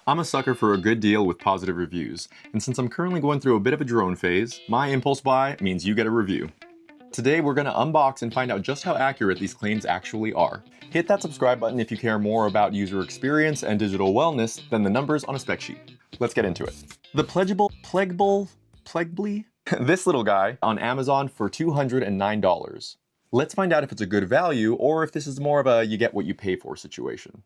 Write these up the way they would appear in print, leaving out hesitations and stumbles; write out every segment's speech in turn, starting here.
I'm a sucker for a good deal with positive reviews, and since I'm currently going through a bit of a drone phase, my impulse buy means you get a review. Today we're going to unbox and find out just how accurate these claims actually are. Hit that subscribe button if you care more about user experience and digital wellness than the numbers on a spec sheet. Let's get into it. The Plegble, this little guy on Amazon for $209. Let's find out if it's a good value or if this is more of a you get what you pay for situation.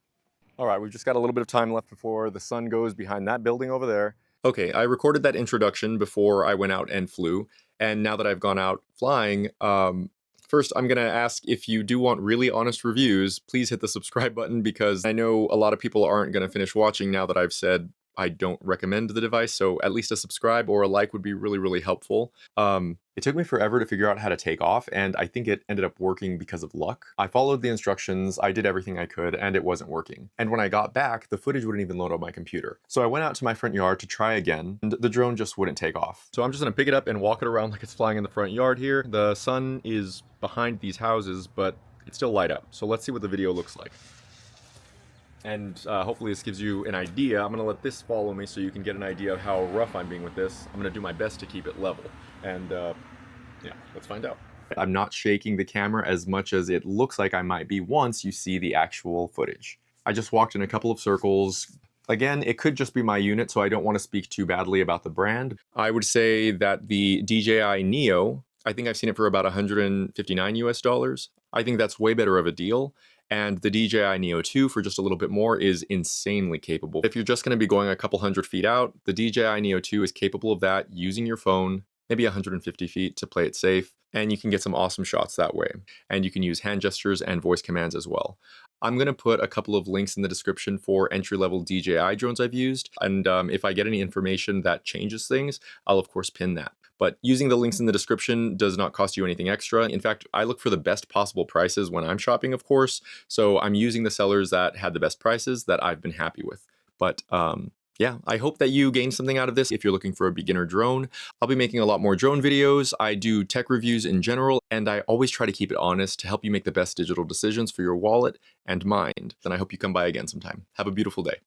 All right, we've just got a little bit of time left before the sun goes behind that building over there. Okay, I recorded that introduction before I went out and flew, and now that I've gone out flying, first I'm gonna ask if you do want really honest reviews, please hit the subscribe button because I know a lot of people aren't gonna finish watching now that I've said I don't recommend the device, so at least a subscribe or a like would be really, really helpful. It took me forever to figure out how to take off, and I think it ended up working because of luck. I followed the instructions, I did everything I could, and it wasn't working. And when I got back, the footage wouldn't even load on my computer. So I went out to my front yard to try again, and the drone just wouldn't take off. So I'm just gonna pick it up and walk it around like it's flying in the front yard here. The sun is behind these houses, but it's still light up. So let's see what the video looks like. And hopefully this gives you an idea. I'm gonna let this follow me so you can get an idea of how rough I'm being with this. I'm gonna do my best to keep it level. And yeah, let's find out. I'm not shaking the camera as much as it looks like I might be once you see the actual footage. I just walked in a couple of circles. Again, it could just be my unit, so I don't want to speak too badly about the brand. I would say that the DJI Neo, I think I've seen it for about 159 US dollars. I think that's way better of a deal. And the DJI Neo 2 for just a little bit more is insanely capable. If you're just going to be going a couple hundred feet out, the DJI Neo 2 is capable of that using your phone, maybe 150 feet to play it safe, and you can get some awesome shots that way. And you can use hand gestures and voice commands as well. I'm going to put a couple of links in the description for entry-level DJI drones I've used, and if I get any information that changes things, I'll of course pin that. But using the links in the description does not cost you anything extra. In fact, I look for the best possible prices when I'm shopping, of course, so I'm using the sellers that had the best prices that I've been happy with. But yeah, I hope that you gain something out of this if you're looking for a beginner drone. I'll be making a lot more drone videos. I do tech reviews in general, and I always try to keep it honest to help you make the best digital decisions for your wallet and mind. Then I hope you come by again sometime. Have a beautiful day.